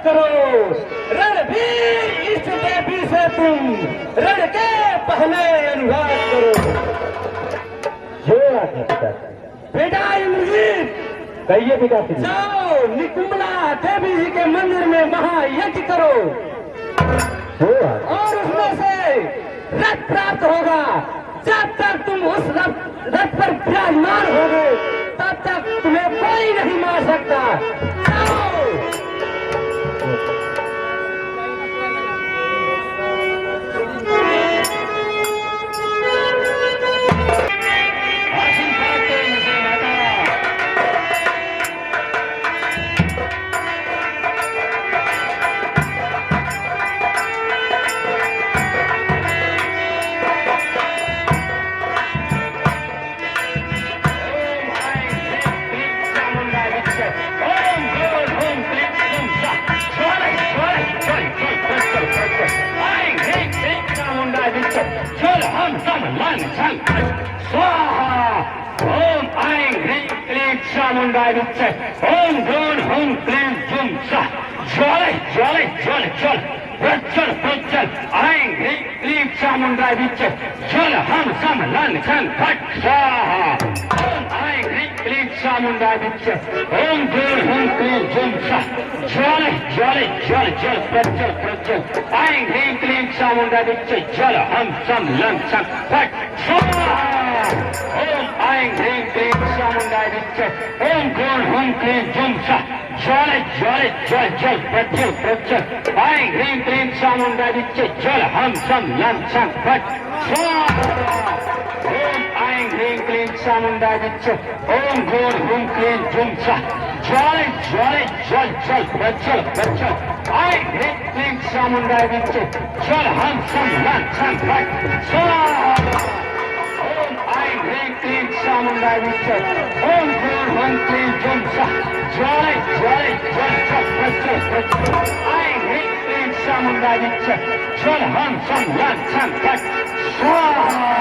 करो। रणवीर इष्ट देवी से तुम रण के पहले अनुवाद करो। जोड़ा था बेटा इंद्रजीत, कहिए पिता श्री। जाओ निकुंबला देवी जी के मंदिर में महायज्ञ करो जोड़ा और उसमें से रथ प्राप्त होगा। जब तक तुम उस रथ पर विराजमान होगे तब तक तुम्हें कोई नहीं मार सकता। जाओ। ओम ऐं ह्रीं क्लीं चामुंडाय विच्चे। ओम ग्रों हुं क्लीं जुं सः। ज्वाले ज्वाले ज्वल ज्वल प्रज्वल प्रज्वल। ऐं ह्रीं क्लीं चामुंडाय विच्चे। ज्वल हम सम लन छन फट स्वाहा। ओम ऐं ह्रीं क्लीं चामुंडाय विच्चे। ओम ग्रों हुं क्लीं जुं सः। ज्वाले ज्वाले ज्वल ज्वल प्रज्वल प्रज्वल। ऐं ह्रीं क्लीं चामुंडाय विच्चे। ज्वल हम सम लन छन फट स्वाहा। ओम ऐं ह्रीं क्लीं चामुंडाय विच्चे। ओम ग्रों हुं क्लीं जुं सः। ज्वाले ज्वाले ज्वल ज्वल प्रज्वल प्रज्वल। ऐं ह्रीं क्लीं चामुंडाय विच्चे। ज्वल हम सम लं छं फट स्वाहा। ओम ऐं ह्रीं क्लीं चामुंडाय विच्चे। ओम ग्रों हुं क्लीं जुं सः। ज्वाले ज्वाले ज्वल ज्वल प्रज्वल प्रज्वल। ऐं ह्रीं क्लीं चामुंडाय विच्चे। ज्वल हम सम लं छं फट स्वाहा। ऐं ह्रीं क्लीं चामुंडाय विच्चे। ओम ग्रों हुं क्लीं जुं सः। ज्वाले ज्वाले ज्वल ज्वल प्रज्वल प्रज्वल। ऐं ह्रीं क्लीं चामुंडाय विच्चे। ज्वल हम सम लं छं फट स्वाहा।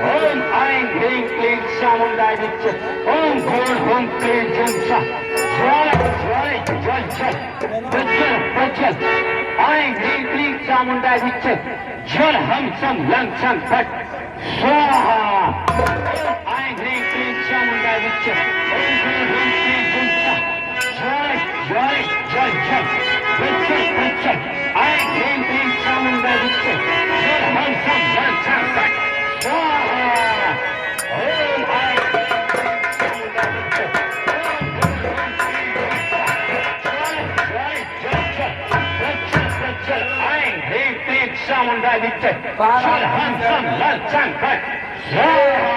ओम ऐं ह्रीं क्लीं चामुंडाय विच्चे। ओम ग्रों हुं क्लीं जुं सः। ज्वाले ज्वाले ज्वल ज्वल प्रज्वल प्रज्वल। ऐं ह्रीं क्लीं चामुंडाय विच्चे। ज्वल हम सम लं छं फट स्वाहा। ऐं ह्रीं क्लीं चामुंडाय विच्चे। ओम ग्रों हुं क्लीं जुं सः। ज्वाले ज्वाले ज्वल ज्वल प्रज्वल प्रज्वल। ऐं ह्रीं क्लीं चामुंडाय विच्चे। ज्वल हम सम लं छं फट स्वाहा। ओम ऐं चामुंडाय विच्चे। ज्वल हम सम लं छं फट स्वाहा।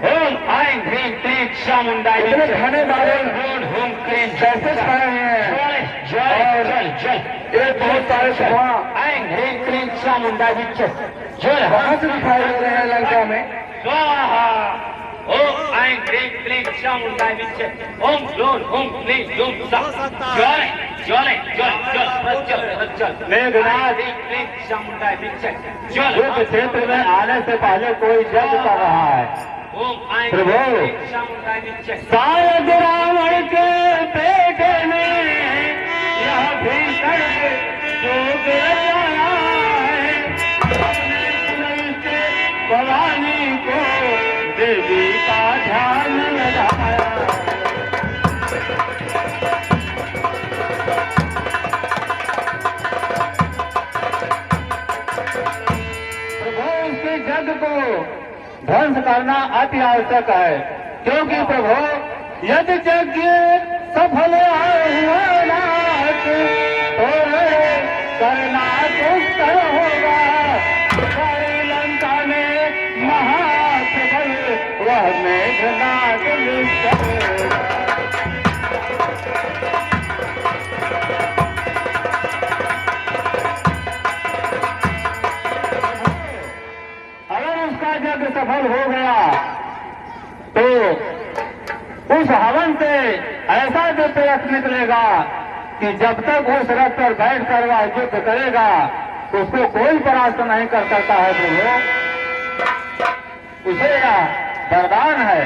ओम ऐं ह्रीं क्लीं चामुंडाय विच्चे। खाने वाले ग्रों हुं क्लीं कैसे खाए हैं? ज्वाले ज्वाले ज्वल ज्वल। ये बहुत सारे धुआं ऐं ह्रीं क्लीं चामुंडाय विच्चे। ज्वल कहाँ से दिखाई दे रहे हैं लंका में? स्वाहा। ओम ऐं ह्रीं क्लीं चामुंडाय विच्चे। ओम ग्रों हुं क्लीं जुं सः। ज्वाले ज्वाले ज्वल ज्वल प्रज्वल प्रज्वल। मेघनाथ ह्रीं क्लीं चामुंडाय विच्चे। ज्वल युद्ध क्षेत्र में आने से पहले कोई यज्ञ कर रहा है। ओम ऐं प्रभु। ह्रीं क्लीं चामुंडाय विच्चे। शायद रावण के पेट में यह भीषण जोग रचाया है। अपने कुल से भवानी को देवी का ध्यान लगाया। प्रभु उसके जग को ध्वंस करना अति आवश्यक है, क्योंकि प्रभु यदि यज्ञ सफल हुआ नाथ तो करना दुष्कर होगा। सारी लंका में महाप्रबल वह मेघनाथ निश्चय। अगर उसका यज्ञ सफल हो गया तो उस हवन से ऐसा दिव्य निकलेगा कि जब तक उस रथ पर बैठ कर वह युद्ध करेगा उसको कोई परास्त नहीं कर सकता है। प्रभु उसे यह वरदान है,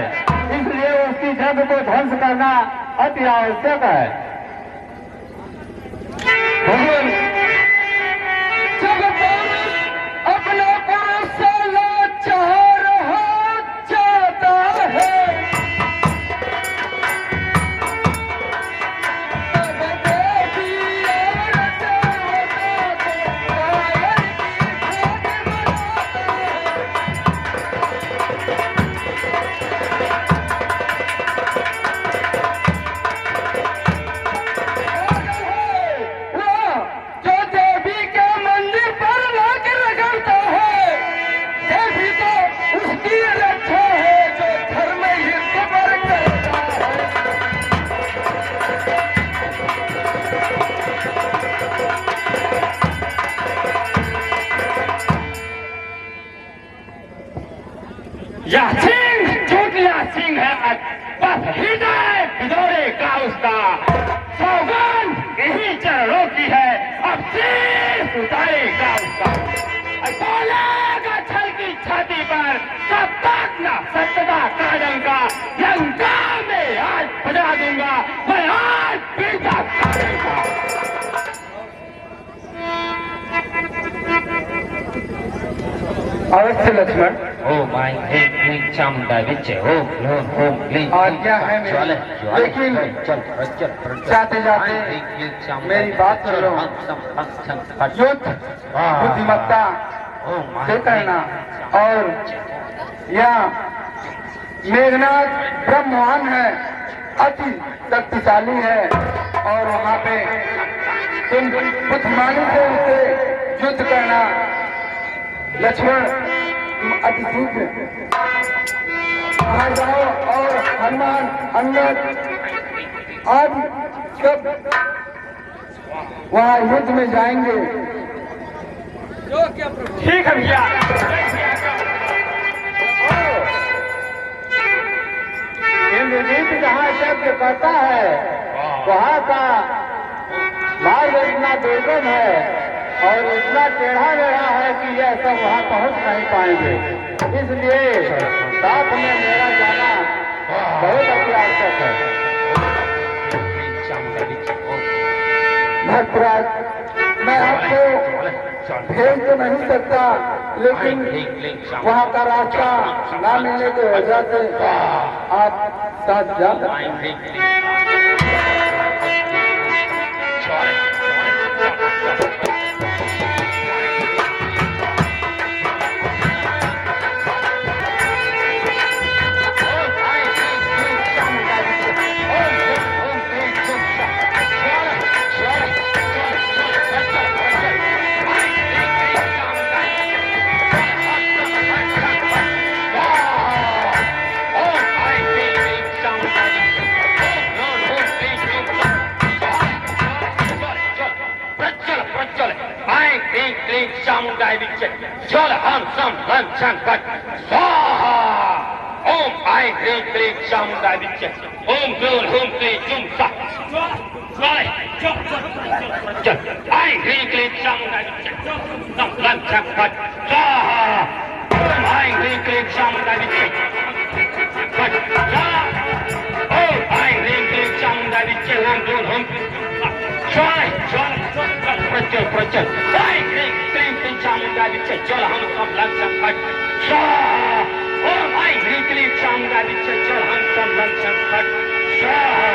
इसलिए उसकी जग को ध्वंस करना अति आवश्यक है। शीश उतारेगा उसका, बोलेगा छल की छाती पर, तब तक ना सत्यता का डंका लंका में आज बजा दूंगा मैं, आज पीता का डंका। अवश्य लक्ष्मण। ओम आई ह्रीं क्लीं चामुंडा विचे, ओम ह्लूं हूं क्लीं आज्ञा है मेरी, लेकिन जाते जाते मेरी बात सुनो। युद्ध बुद्धिमत्ता से करना, और यह मेघनाथ ब्रह्मवान है, अति शक्तिशाली है, और वहाँ पे तुम बुद्धिमानी से उसे युद्ध करना। लक्ष्मण तुम अति शीघ्र बाहर जाओ, और हनुमान अंगद आज सब वहाँ युद्ध में जाएंगे। ठीक है भैया। इंद्रजीत जहाँ यज्ञ करता है वहाँ का मार्ग इतना दुर्गम है और इतना टेढ़ा मेढ़ा है कि यह सब वहाँ पहुँच नहीं पाएंगे, इसलिए साथ में मेरा जाना बहुत अति आवश्यक है। भक्तराज, मैं आपको भेज तो नहीं सकता, लेकिन वहाँ का रास्ता ना मिलने की वजह से आप साथ जा सकते हैं। जल हम सम हम संकट स्वाहा। ओम आई ह्रीं क्लीं चामुंडा विचे, ओम ह्लूं हूं क्लीं जुं सः। आई ह्रीं क्लीं चामुंडा विचे, सम हम संकट स्वाहा। ओम आई ह्रीं क्लीं चामुंडा विचे, ओम आई ह्रीं क्लीं चामुंडा विचे, ओम ह्लूं हूं प्रचल प्रचल। आई ह्रीं क्लीं चामुंडा विचे, जल हम सब लग संकट स्वाहा। ओम आई ह्रीं क्लीं चामुंडा विचे, जल हम सब लग संकट स्वाहा।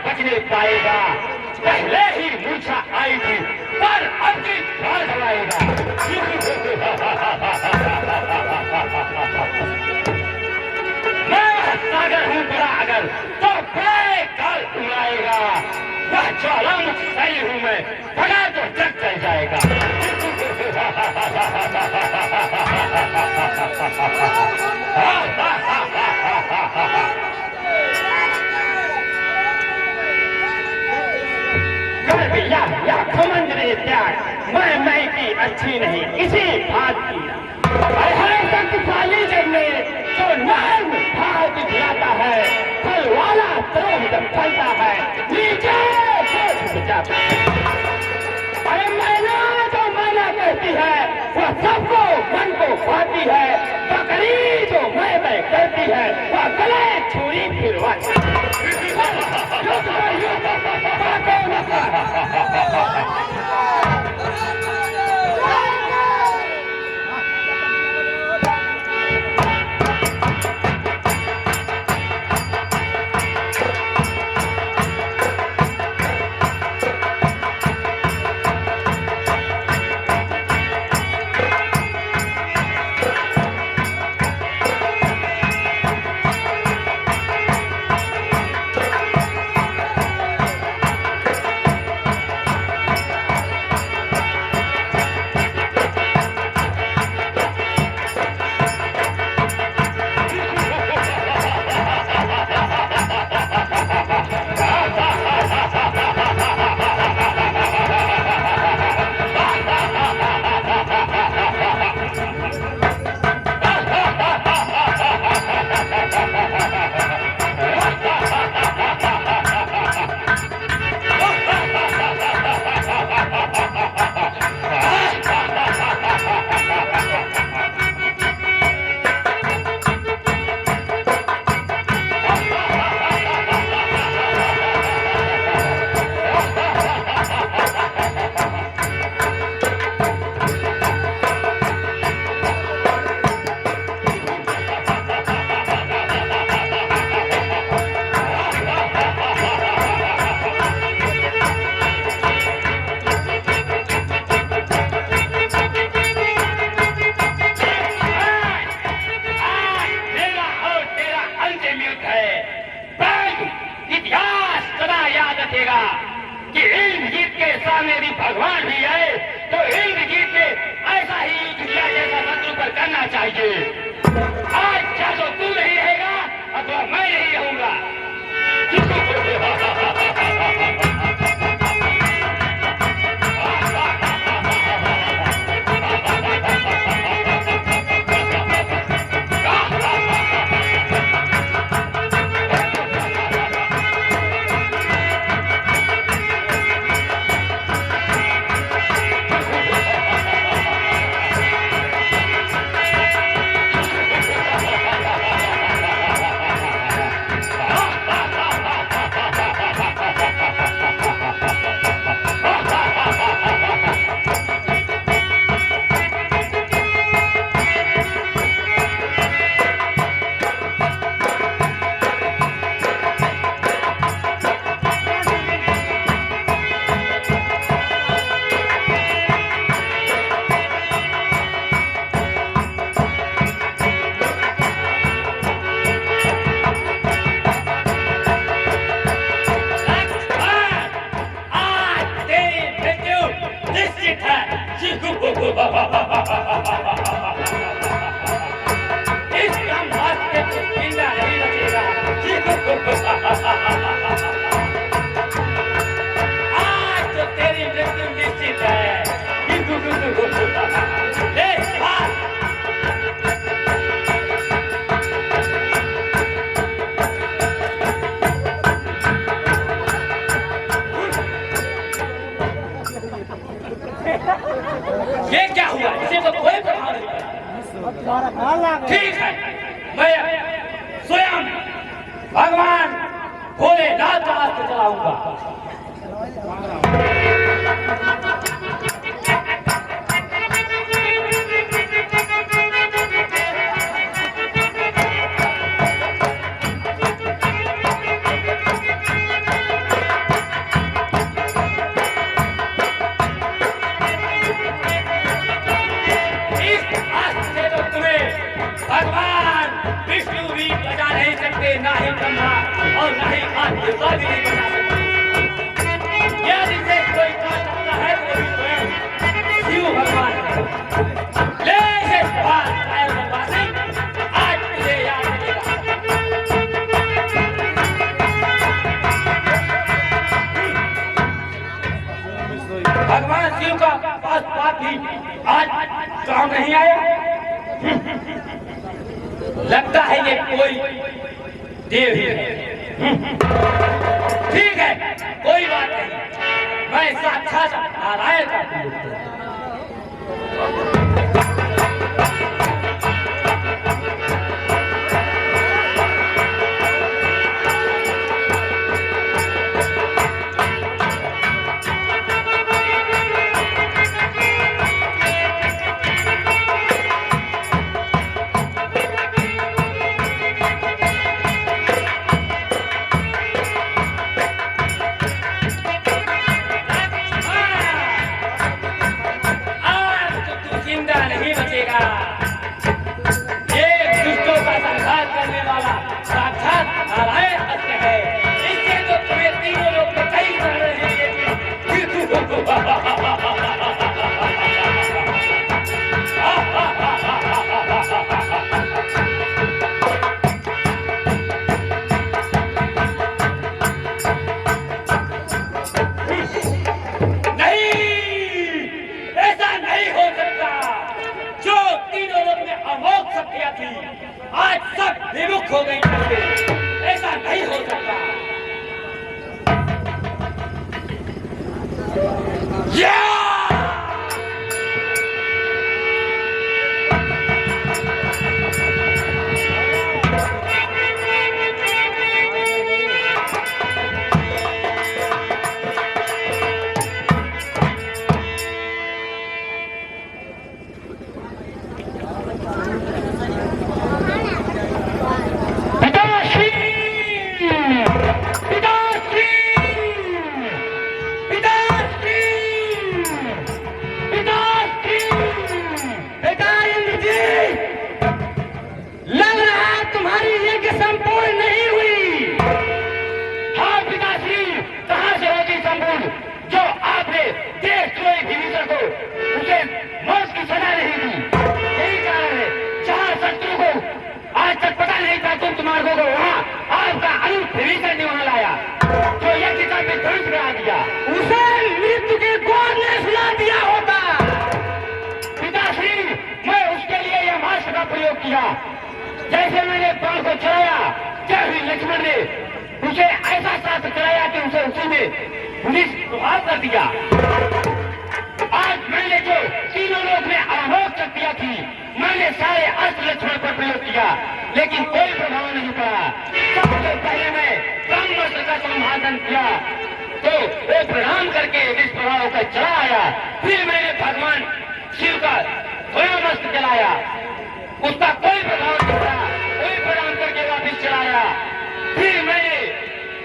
बचने पाएगा, पहले ही मूर्छा आई थी पर अब की बाढ़ आएगा। मैं सागर हूँ बड़ा अगर तो बड़े काल उड़ाएगा, वह ज्वालामुख सही हूँ मैं, भगा तो जग चल जाएगा। या घमंड ने त्याग, मैं की अच्छी नहीं इसी बात की। हर शक्तिशाली जग में जो नर्म भाव दिखलाता है, फल वाला द्रोह जब फलता है नीचे झुक जाता है। अरे मैना तो मैना के रहती है वह सबको मन को पाती है, बकरी जो मैं करती है वह गले छुरी फिरवाती कि इंद्रजीत के सामने भी भगवान भी आए तो इंद्रजीत ने ऐसा ही युद्ध किया जैसा शत्रु पर करना चाहिए। आज क्या तो तू नहीं रहेगा अथवा मैं नहीं रहूंगा। इस ब्रह्मास्त्र को जिंदा नहीं बचेगा। आज तो तेरी मृत्यु निश्चित है। ले भाग। ये क्या हुआ? इसे तो कोई प्रभाव नहीं पड़ा। ठीक है, मैं स्वयं भगवान भोलेनाथ का अस्त्र चलाऊंगा। ना ही ब्रह्मा और ना ही आदित्य भी नहीं बना सकते। यदि से कोई कर सकता है तो भी स्वयं शिव भगवान ले इसे बात कायल बनवासी आज तुझे याद मिलेगा। भगवान शिव का पास पापी आज काम नहीं आया। लगता है ये कोई देव ही है। ठीक है, कोई बात नहीं, मैं साक्षात नारायण का आज सब विमुख हो गई थी। ऐसा नहीं हो सकता। जैसे मैंने बाण को चलाया, जैसे लक्ष्मण ने उसे ऐसा शास्त्र चलाया कि उसे उसी में निष्प्रभाव कर दिया। आज मैंने जो तीनों लोग में अमोघ शक्तियां थी, मैंने सारे अस्त्र लक्ष्मण पर प्रयोग किया, लेकिन कोई प्रभाव नहीं पड़ा। सबसे पहले मैं ब्रह्मास्त्र का संभाषण किया तो वो प्रणाम करके निष्प्रभाव होकर चला आया। फिर मैंने भगवान शिव का स्वयंस्त्र चलाया, उसका कोई प्रभाव नहीं पड़ा, कोई प्रणाम करके वापिस चलाया। फिर मैंने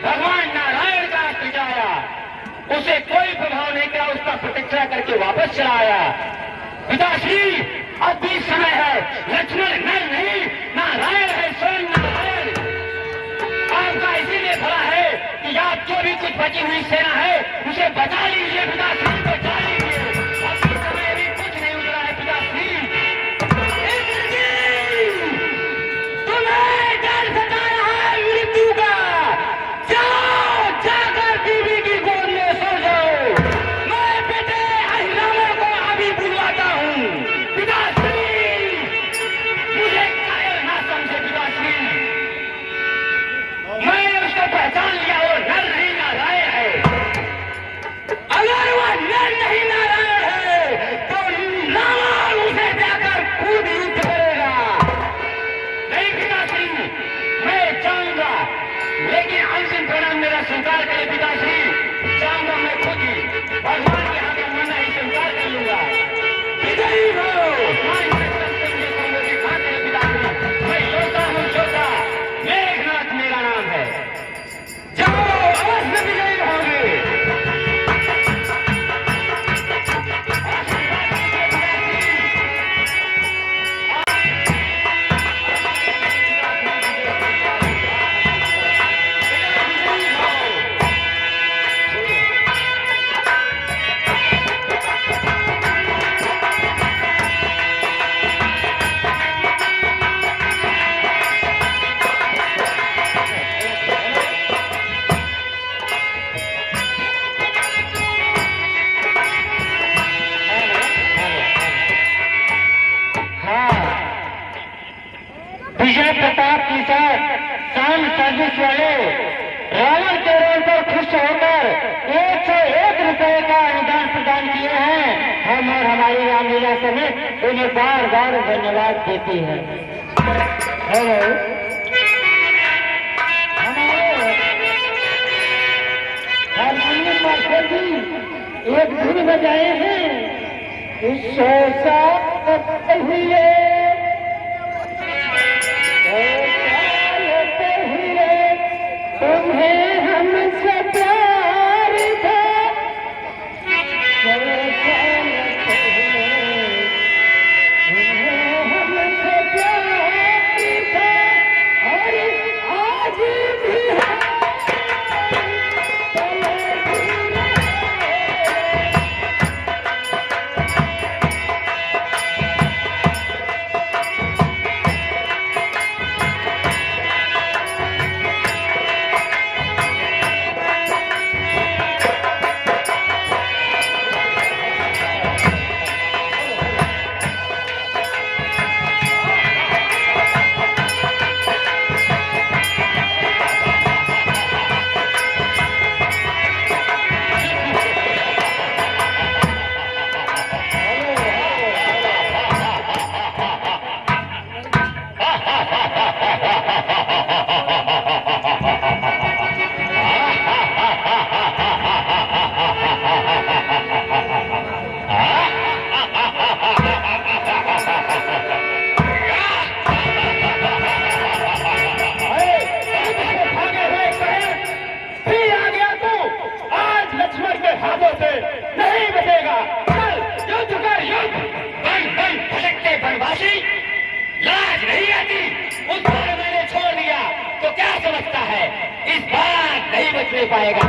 भगवान नारायण का अस्त्र चलाया, उसे कोई प्रभाव नहीं किया, उसका प्रतीक्षा करके वापस चलाया। पिताश्री अब भी समय है, लक्ष्मण नर नहीं नारायण है, स्वयं नारायण। आपका इसीलिए भला है कि आप जो भी कुछ बची हुई सेना है उसे बचा लीजिए पिताश्री, बचा लीजिए। अभी समय भी कुछ नहीं उतरा है पिताश्री। पहचान लिया वो नर नहीं नारायण है। अगर वह नर नहीं नारायण है तो रावण उसे जाकर खुद युद्ध करेगा। नहीं पिताश्री, मैं चाहूंगा, लेकिन अंतिम परिणाम मेरा स्वीकार करे पिताश्री। चाहूंगा मैं खुद ही भगवान के हाथ में मरना ही स्वीकार कर लूंगा। विजयी हो पिताश्री, मैं योद्धा हूँ, योद्धा मेघनाथ मेरा नाम है। विजय प्रताप की साथ शाम सर्विस वाले रावण के रोल पर खुश होकर 101 रुपए का अनुदान प्रदान किए हैं। हम और हमारी रामलीला समेत उन्हें बार बार धन्यवाद देती है। हेलो, हारमोनियम मास्टर जी एक धुन बजाए हैं, सौ साल पहले, तुम्हें हमसे प्यार था, तुम्हें हमसे प्यार था, और आज भी है। लाज नहीं आती? उस बार मैंने छोड़ दिया तो क्या समझता है, इस बार नहीं बचने पाएगा।